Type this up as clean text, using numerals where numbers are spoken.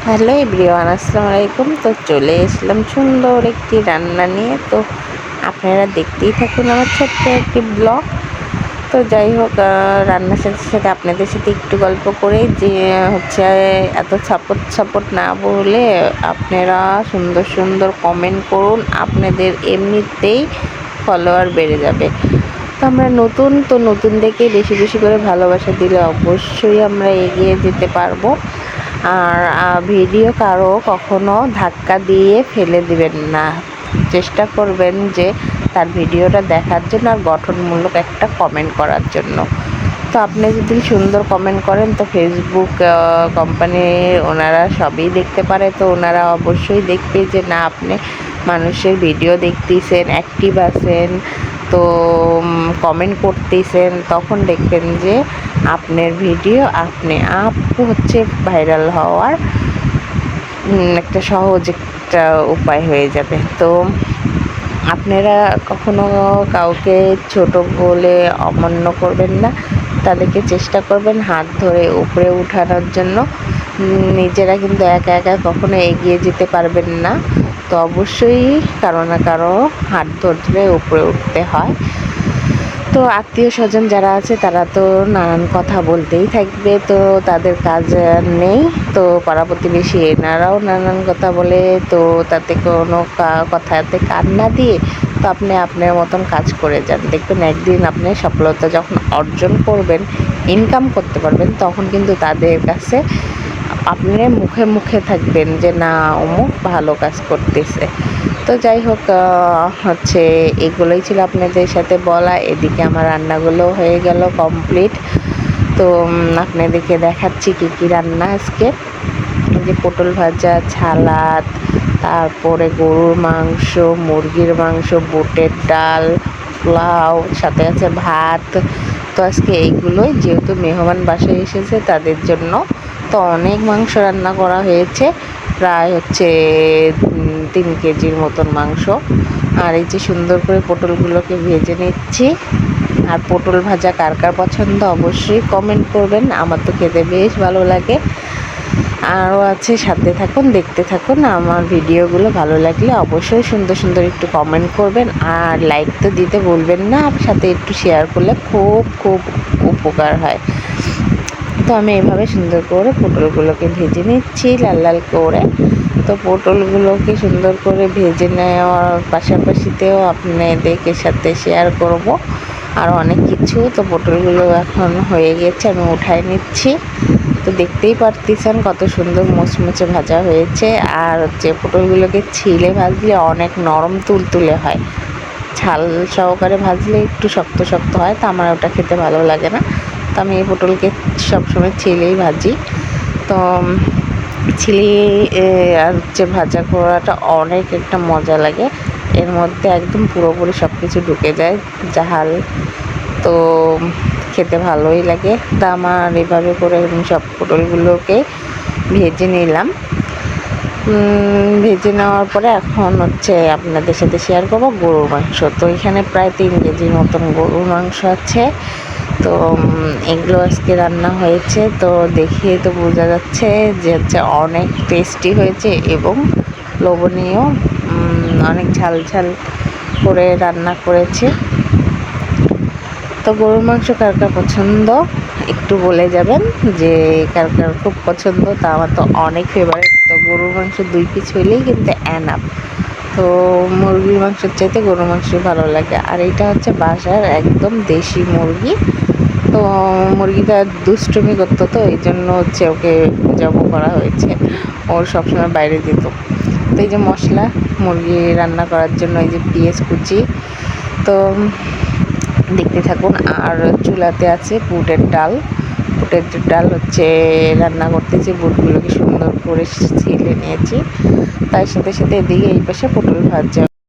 Hello everyone, আসসালামু আলাইকুম। তো চলে এসলাম সুন্দর একটি রান্না নিয়ে। তো আপনারা দেখতেই থাকুন আমার ছোট্ট একটি ব্লগ। তো যাই হোক, রান্নার সাথে সাথে আপনাদের সাথে একটু গল্প করে যে হচ্ছে এত সাপোর্ট না বলে আপনারা সুন্দর সুন্দর কমেন্ট করুন, আপনাদের এমনিতেই ফলোয়ার বেড়ে যাবে। তো আমরা নতুন, তো নতুন দেখে বেশি বেশি করে ভালোবাসা দিলে অবশ্যই আমরা এগিয়ে যেতে পারবো। আর ভিডিও কারো কখনো ধাক্কা দিয়ে ফেলে দিবেন না, চেষ্টা করবেন যে তার ভিডিওটা দেখার জন্য আর গঠনমূলক একটা কমেন্ট করার জন্য। তো আপনি যদি সুন্দর কমেন্ট করেন তো ফেসবুক কোম্পানি ওনারা সবই দেখতে পারে। তো ওনারা অবশ্যই দেখবে যে না, আপনি মানুষের ভিডিও দেখতেছেন, অ্যাক্টিভ আছেন, তো কমেন্ট করতেছেন, তখন দেখবেন যে আপনার ভিডিও আপনি আপ হচ্ছে ভাইরাল হওয়ার একটা সহজ একটা উপায় হয়ে যাবে। তো আপনারা কখনো কাউকে ছোট বলে অমান্য করবেন না, তাদেরকে চেষ্টা করবেন হাত ধরে উপরে উঠানোর জন্য। নিজেরা কিন্তু একা একা কখনো এগিয়ে যেতে পারবেন না। তো অবশ্যই কারো না কারো হাত ধরে উপরে উঠতে হয়। তো আত্মীয় স্বজন যারা আছে তারা তো নানান কথা বলতেই থাকবে, তো তাদের কাজ নেই। তো পাড়া প্রতিবেশী এনারাও নানান কথা বলে, তো তাতে কোনো কথাতে কান না দিয়ে তো আপনি আপনার মতন কাজ করে যান। দেখবেন একদিন আপনি সফলতা যখন অর্জন করবেন, ইনকাম করতে পারবেন, তখন কিন্তু তাদের কাছে আপনি মুখে মুখে থাকবেন যে না, অমুক ভালো কাজ করতেছে। তো যাই হোক, হচ্ছে এগুলোই ছিল আপনাদের সাথে বলা। এদিকে আমার রান্নাগুলো হয়ে গেল কমপ্লিট। তো আপনাদেরকে দেখাচ্ছি কী কী রান্না আজকে। এই যে পটল ভাজা, সালাদ, তারপরে গরুর মাংস, মুরগির মাংস, বুটের ডাল, পোলাও, সাথে আছে ভাত। তো আজকে এইগুলোই, যেহেতু মেহমান বাসায় এসেছে তাদের জন্য, তো অনেক মাংস রান্না করা হয়েছে, প্রায় হচ্ছে 3 কেজির মতন মাংস। আর এই যে সুন্দর করে পটলগুলোকে ভেজে নিচ্ছি। আর পটল ভাজা কার কার পছন্দ অবশ্যই কমেন্ট করবেন, আমার তো খেতে বেশ ভালো লাগে। আরও আছে, সাথে থাকুন, দেখতে থাকুন। আমার ভিডিওগুলো ভালো লাগলে অবশ্যই সুন্দর সুন্দর একটু কমেন্ট করবেন, আর লাইক তো দিতে ভুলবেন না, সাথে একটু শেয়ার করলে খুব খুব উপকার হয়। তো আমি এভাবে সুন্দর করে পটলগুলোকে ভেজে নিচ্ছি লাল লাল করে। তো পটলগুলোকে সুন্দর করে ভেজে নেওয়ার পাশাপাশিতেও আপনাদেরকে সাথে শেয়ার করব আর অনেক কিছু। তো পটলগুলো এখন হয়ে গেছে, আমি উঠাই নিচ্ছি। তো দেখতেই পারতেছেন কত সুন্দর মুচমুচে ভাজা হয়েছে। আর হচ্ছে পটলগুলোকে ছিলে ভাজলে অনেক নরম তুলতুলে হয়, ঝাল সহকারে ভাজলে একটু শক্ত শক্ত হয়, তো আমার ওটা খেতে ভালো লাগে না। তো আমি এই পটলকে সবসময় ছিলেই ভাজি। তো ছিলে আর হচ্ছে ভাজা করাটা অনেক একটা মজা লাগে, এর মধ্যে একদম পুরোপুরি সব কিছু ঢুকে যায়, ঝাল। তো খেতে ভালোই লাগে। তা আমার এভাবে করে আমি সব পটলগুলোকে ভেজে নিলাম। ভেজে নেওয়ার পরে এখন হচ্ছে আপনাদের সাথে শেয়ার করবো গরুর মাংস। তো এখানে প্রায় 3 কেজির মতন গরুর মাংস আছে। তো এগুলো আজকে রান্না হয়েছে, তো দেখে তো বোঝা যাচ্ছে যে হচ্ছে অনেক টেস্টি হয়েছে এবং লোভনীয়, অনেক ঝাল ঝাল করে রান্না করেছে। তো গরুর মাংস কার কার পছন্দ একটু বলে যাবেন যে কার কার খুব পছন্দ। তা আমার তো অনেক ফেভারিট। তো গরুর মাংস 2 পিস হইলেই কিন্তু অ্যানাফ। তো মুরগির মাংসের চাইতে গরুর মাংস ভালো লাগে। আর এটা হচ্ছে বাসার একদম দেশি মুরগি। তো মুরগিটা দুষ্টুমি করতো, তো এই জন্য হচ্ছে ওকে জবাই করা হয়েছে। ওর সবসময় বাইরে যেত। তো এই যে মশলা মুরগি রান্না করার জন্য, এই যে পেঁয়াজ কুচি, তো দেখতে থাকুন। আর চুলাতে আছে বুটের ডাল। বুটের ডাল হচ্ছে রান্না করতেছি, বুটগুলোকে সুন্দর করে ছিলে নিয়েছি। তার সাথে সাথে এদিকে এই পাশে পটল ভাজা